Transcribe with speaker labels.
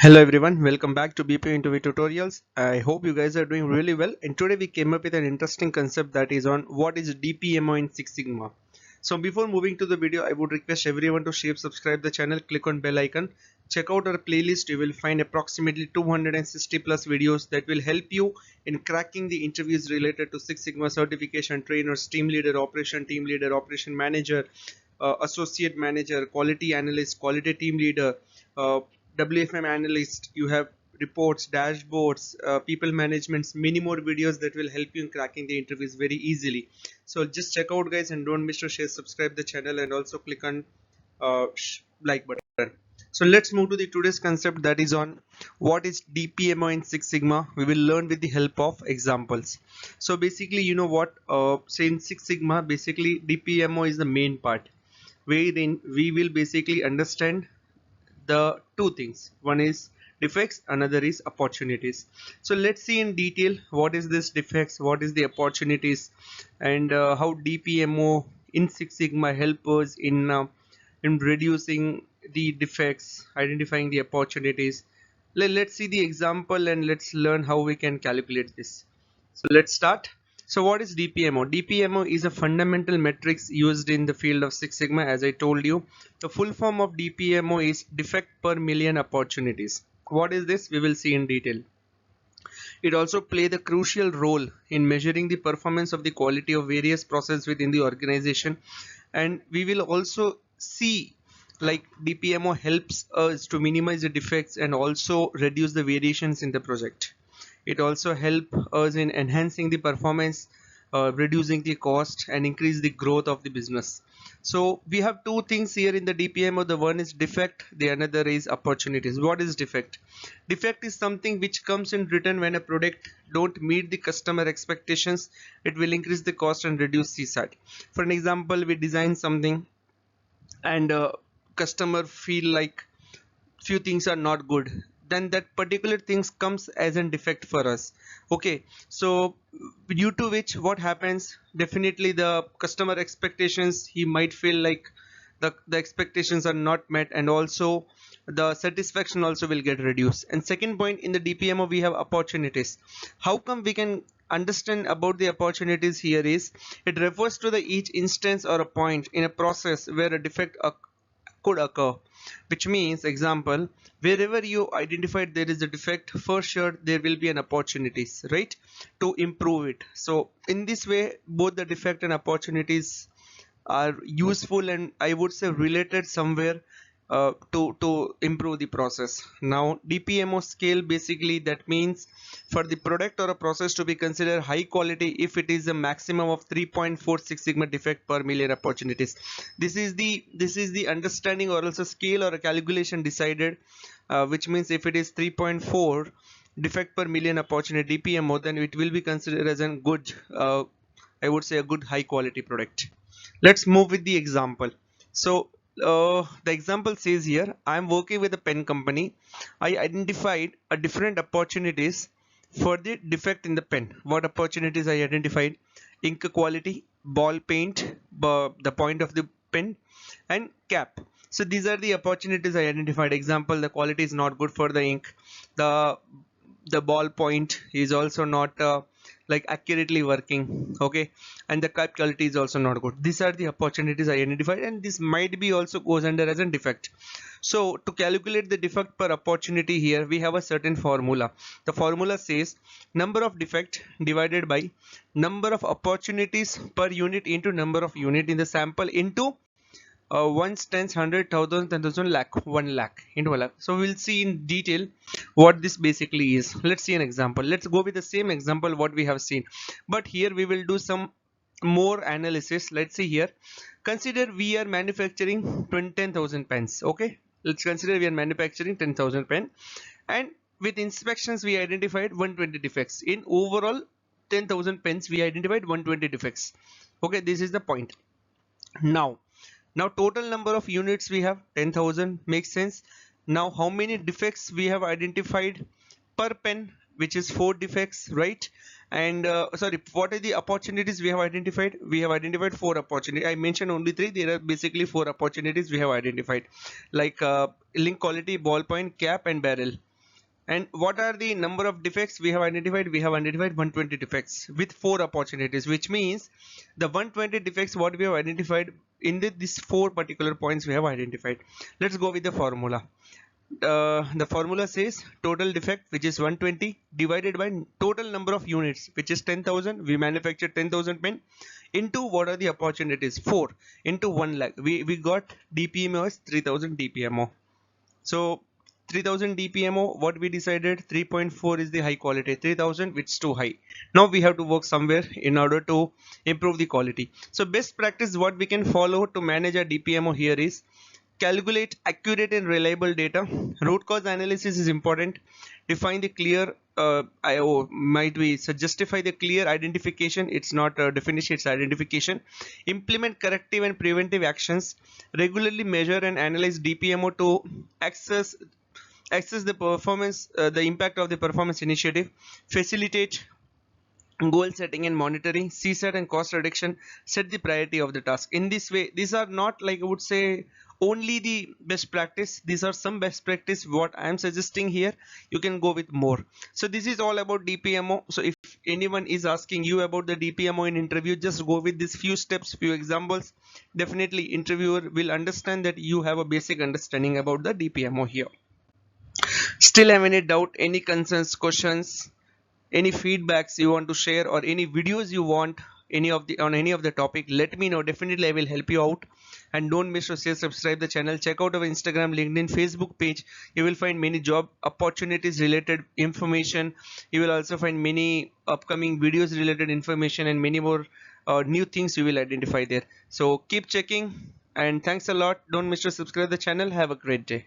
Speaker 1: Hello everyone, welcome back to BP Interview Tutorials. I hope you guys are doing really well, and today we came up with an interesting concept that is on what is DPMO in Six Sigma. So before moving to the video, I would request everyone to share, subscribe the channel, click on bell icon, check out our playlist. You will find approximately 260 plus videos that will help you in cracking the interviews related to Six Sigma certification, trainers, team leader, operation manager, associate manager, quality analyst, quality team leader, uh, WFM analyst. You have reports, dashboards, people managements, many more videos that will help you in cracking the interviews very easily. So just check out guys, and don't miss to share, subscribe the channel, and also click on like button. So let's move to the today's concept, that is on what is DPMO in Six Sigma. We will learn with the help of examples. So basically, you know what, say in Six Sigma, basically DPMO is the main part wherein we will basically understand the two things. One is defects, another is opportunities. So let's see in detail what is this defects, what is the opportunities, and how DPMO in Six Sigma help us in reducing the defects, identifying the opportunities. Let's see the example and let's learn how we can calculate this. So let's start. So what is DPMO? DPMO is a fundamental metrics used in the field of Six Sigma. As I told you, the full form of DPMO is defect per million opportunities. What is this? We will see in detail. It also plays a crucial role in measuring the performance of the quality of various processes within the organization, and we will also see like DPMO helps us to minimize the defects and also reduce the variations in the project. It also helps us in enhancing the performance, reducing the cost, and increase the growth of the business. So we have two things here in the DPMO. The one is defect, the another is opportunities. What is defect? Defect is something which comes in written when a product don't meet the customer expectations. It will increase the cost and reduce CSAT. For an example, we design something and customer feel like few things are not good, then that particular things comes as a defect for us. Okay, so due to which what happens, definitely the customer expectations, he might feel like the expectations are not met, and also the satisfaction also will get reduced. And second point, in the DPMO we have opportunities. How come we can understand about the opportunities here is, it refers to the each instance or a point in a process where a defect could occur, which means example, wherever you identified there is a defect, for sure there will be an opportunities, right, to improve it. So in this way both the defect and opportunities are useful, and I would say related somewhere to improve the process. Now DPMO scale, basically that means for the product or a process to be considered high quality if it is a maximum of 3.46 sigma defect per million opportunities. This is the understanding or also scale or a calculation decided, which means if it is 3.4 defect per million opportunity DPMO, then it will be considered as a good, I would say a good high quality product. Let's move with the example. So the example says here, I am working with a pen company. I identified a different opportunities for the defect in the pen. What opportunities I identified? Ink quality, ball paint, the point of the pen, and cap. So these are the opportunities I identified. Example, the quality is not good for the ink. The ball point is also not like accurately working. Okay, and the cap quality is also not good. These are the opportunities I identified, and this might be also goes under as a defect. So to calculate the defect per opportunity, here we have a certain formula. The formula says number of defect divided by number of opportunities per unit into number of unit in the sample into ones, tens, hundred, thousand, 10,000, lakh, 1 lakh into 1 lakh. So we'll see in detail what this basically is. Let's see an example. Let's go with the same example what we have seen, but here we will do some more analysis. Let's see here. Consider we are manufacturing 10,000 pens. Okay, let's consider we are manufacturing 10,000 pen, and with inspections we identified 120 defects. In overall 10,000 pens we identified 120 defects. Okay, this is the point. Now total number of units we have 10,000, makes sense. Now how many defects we have identified per pen, which is 4 defects, right? And sorry, what are the opportunities we have identified? We have identified 4 opportunities. I mentioned only 3. There are basically 4 opportunities we have identified, like link quality, ballpoint, cap, and barrel. And what are the number of defects we have identified? We have identified 120 defects with 4 opportunities, which means the 120 defects what we have identified in these 4 particular points we have identified. Let's go with the formula. The formula says total defect, which is 120, divided by total number of units, which is 10,000. We manufactured 10,000 pen, into what are the opportunities? 4 into 1 lakh. We got DPMO as 3000 DPMO. So 3000 DPMO, what we decided, 3.4 is the high quality, 3000 which is too high. Now we have to work somewhere in order to improve the quality. So best practice what we can follow to manage a DPMO here is calculate accurate and reliable data. Root cause analysis is important. Define the clear justify the clear identification. It's not definition, it's identification. Implement corrective and preventive actions. Regularly measure and analyze DPMO to access the performance, the impact of the performance initiative. Facilitate goal setting and monitoring. CSAT and cost reduction. Set the priority of the task. In this way, these are not, like I would say, only the best practice. These are some best practice what I am suggesting here. You can go with more. So this is all about DPMO. So if anyone is asking you about the DPMO in interview, just go with these few steps, few examples. Definitely interviewer will understand that you have a basic understanding about the DPMO here. Still have any doubt, any concerns, questions, any feedbacks you want to share, or any videos you want on any of the topic, let me know. Definitely I will help you out. And don't miss to share, subscribe the channel. Check out our Instagram, LinkedIn, Facebook page. You will find many job opportunities related information. You will also find many upcoming videos related information and many more new things you will identify there. So keep checking, and thanks a lot. Don't miss to subscribe the channel. Have a great day.